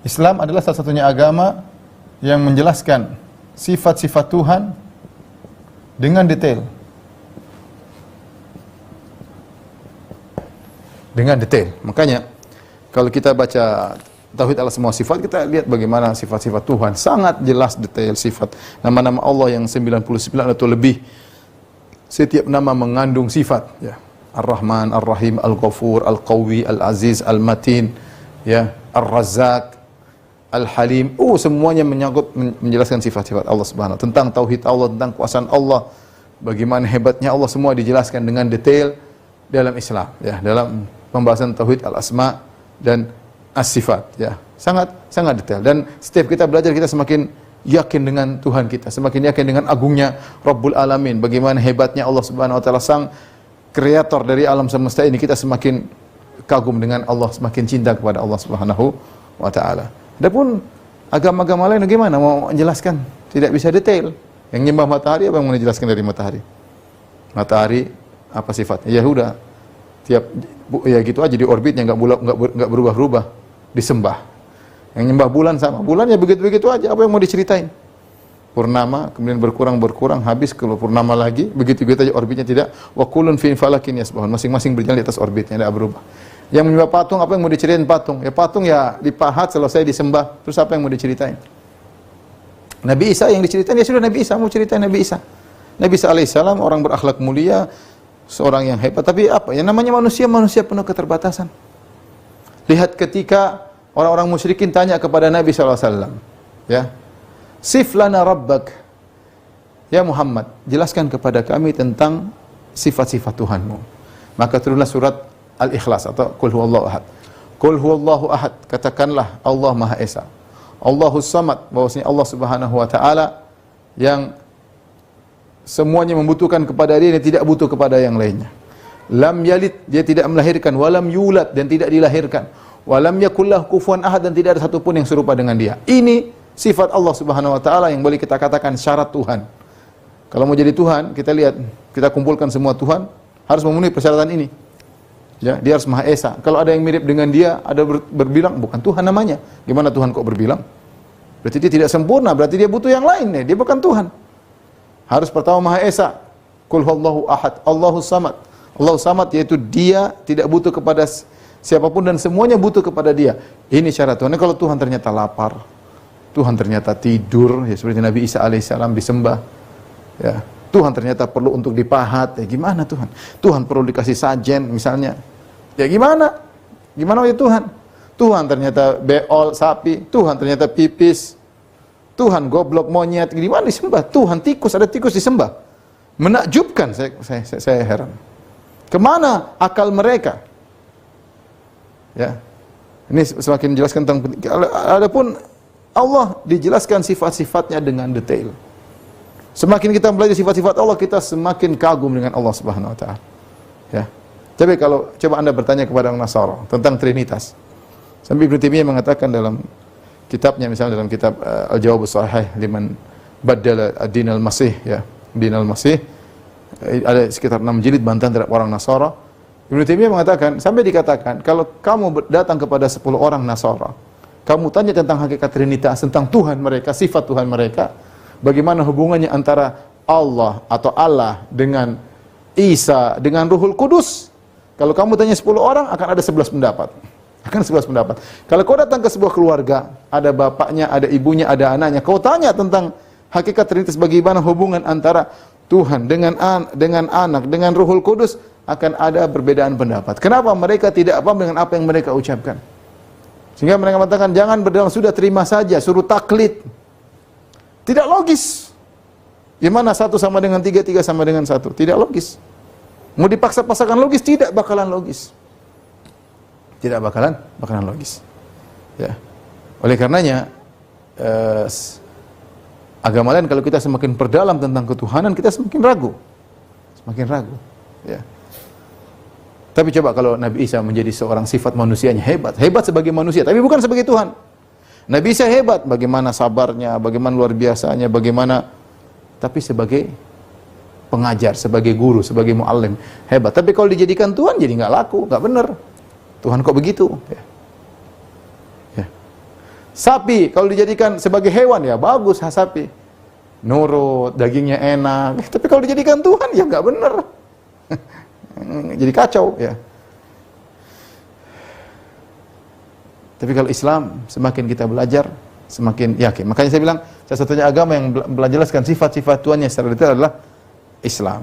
Islam adalah salah satunya agama yang menjelaskan sifat-sifat Tuhan dengan detail. Dengan detail. Makanya kalau kita baca Tauhid al-Asma wa Sifat, kita lihat bagaimana sifat-sifat Tuhan. Sangat jelas detail sifat. Nama-nama Allah yang 99 atau lebih. Setiap nama mengandung sifat. Ya. Ar-Rahman, Ar-Rahim, Al-Ghafur, Al-Qawi, Al-Aziz, Al-Matin, ya, Ar-Razzaq, Al-Halim. Semuanya menyangkut menjelaskan sifat-sifat Allah Subhanahu wa taala. Tentang tauhid Allah, tentang kuasaan Allah. Bagaimana hebatnya Allah, semua dijelaskan dengan detail dalam Islam, ya, dalam pembahasan tauhid al-asma dan as-sifat, ya. Sangat detail, dan setiap kita belajar kita semakin yakin dengan Tuhan kita, semakin yakin dengan agungnya Rabbul Alamin, bagaimana hebatnya Allah Subhanahu wa taala, sang kreator dari alam semesta ini. Kita semakin kagum dengan Allah, semakin cinta kepada Allah Subhanahu wa taala. Adapun agama-agama lain bagaimana mau menjelaskan? Tidak bisa detail. Yang nyembah matahari, apa yang mau dijelaskan dari matahari? Matahari apa sifatnya? Ya udah, tiap ya gitu aja di orbitnya, nggak berubah-ubah, disembah. Yang nyembah bulan sama, bulannya begitu-begitu aja, apa yang mau diceritain? Purnama, kemudian berkurang, habis, kalau purnama lagi, begitu-begitu aja orbitnya, tidak. Wa kullun fi falakin yasbahun, masing-masing berjalan di atas orbitnya, tidak berubah. Yang menyembah patung, apa yang mau diceritain patung? Ya patung ya dipahat, selesai disembah, terus apa yang mau diceritain? Nabi Isa yang diceritain, ya sudah Nabi Isa, mau ceritain Nabi Isa. Nabi Isa alaihissalam orang berakhlak mulia, seorang yang hebat, tapi apa? Yang namanya manusia penuh keterbatasan. Lihat ketika orang-orang musyrikin tanya kepada Nabi SAW, ya, sif lana rabbak, ya Muhammad, jelaskan kepada kami tentang sifat-sifat Tuhanmu. Maka turunlah surat Al-Ikhlas atau Qul huwallahu ahad. Qul huwallahu ahad, katakanlah Allah Maha Esa. Allahus Samad, bahwasanya Allah Subhanahu wa taala yang semuanya membutuhkan kepada dia dan tidak butuh kepada yang lainnya. Lam yalid, dia tidak melahirkan, walam yulad, dan tidak dilahirkan. Walam yakullahu kufuwan ahad, dan tidak ada satupun yang serupa dengan dia. Ini sifat Allah Subhanahu wa taala yang boleh kita katakan syarat Tuhan. Kalau mau jadi Tuhan, kita lihat, kita kumpulkan semua Tuhan harus memenuhi persyaratan ini. Ya, dia harus Maha Esa. Kalau ada yang mirip dengan dia, ada berbilang bukan Tuhan namanya. Gimana Tuhan kok berbilang? Berarti dia tidak sempurna, berarti dia butuh yang lain nih. Dia bukan Tuhan. Harus pertama Maha Esa. Qul huwallahu ahad, Allahus Samad. Allahus Samad yaitu dia tidak butuh kepada siapapun dan semuanya butuh kepada dia. Ini syarat Tuhan. Kalau Tuhan ternyata lapar, Tuhan ternyata tidur, ya seperti Nabi Isa alaihissalam disembah. Ya, Tuhan ternyata perlu untuk dipahat. Ya gimana Tuhan? Tuhan perlu dikasih sajen misalnya. Ya gimana? Gimana ya Tuhan? Tuhan ternyata beol sapi, Tuhan ternyata pipis, Tuhan goblok monyet, gimana disembah? Tuhan tikus, ada tikus disembah. Menakjubkan, saya heran. Kemana akal mereka? Ya, ini semakin menjelaskan tentang. Adapun Allah dijelaskan sifat-sifatnya dengan detail. Semakin kita belajar sifat-sifat Allah, kita semakin kagum dengan Allah Subhanahu wa taala. Ya. Tapi kalau coba Anda bertanya kepada orang Nasara tentang Trinitas. Sampai Ibnu Taimiyah mengatakan dalam kitabnya, misalnya dalam kitab Al-Jawab As-Sahih liman baddala ad-din al-Masih, ya, din al-Masih, ada sekitar 6 jilid bantahan terhadap orang Nasara. Ibnu Taimiyah mengatakan, sampai dikatakan kalau kamu datang kepada 10 orang Nasara, kamu tanya tentang hakikat Trinitas, tentang Tuhan mereka, sifat Tuhan mereka, bagaimana hubungannya antara Allah atau Allah dengan Isa dengan Ruhul Kudus. Kalau kamu tanya 10 orang akan ada 11 pendapat. Akan 11 pendapat. Kalau kau datang ke sebuah keluarga, ada bapaknya, ada ibunya, ada anaknya, kau tanya tentang hakikat Trinitas, bagaimana hubungan antara Tuhan dengan anak, dengan Ruhul Kudus, akan ada perbedaan pendapat. Kenapa? Mereka tidak paham dengan apa yang mereka ucapkan. Sehingga mereka mengatakan, jangan berdalam, sudah terima saja, suruh taklid. Tidak logis. Gimana 1 sama dengan 3, 3 sama dengan 1? Tidak logis. Mau dipaksa-paksakan logis, tidak bakalan logis. Tidak bakalan logis. Ya. Oleh karenanya, agama lain kalau kita semakin perdalam tentang ketuhanan, kita semakin ragu. Semakin ragu. Ya. Tapi coba kalau Nabi Isa menjadi seorang sifat manusianya hebat. Hebat sebagai manusia, tapi bukan sebagai Tuhan. Nabi Isa hebat, bagaimana sabarnya, bagaimana luar biasanya, bagaimana, tapi sebagai pengajar, sebagai guru, sebagai muallim, hebat. Tapi kalau dijadikan Tuhan, jadi nggak laku, nggak benar. Tuhan kok begitu? Ya. Ya. Sapi kalau dijadikan sebagai hewan ya bagus, sapi. Nurut, dagingnya enak. Tapi kalau dijadikan Tuhan ya nggak bener. Jadi kacau ya. Tapi kalau Islam semakin kita belajar semakin yakin. Makanya saya bilang salah satunya agama yang belajarkan sifat-sifat Tuhannya secara detail adalah Islam.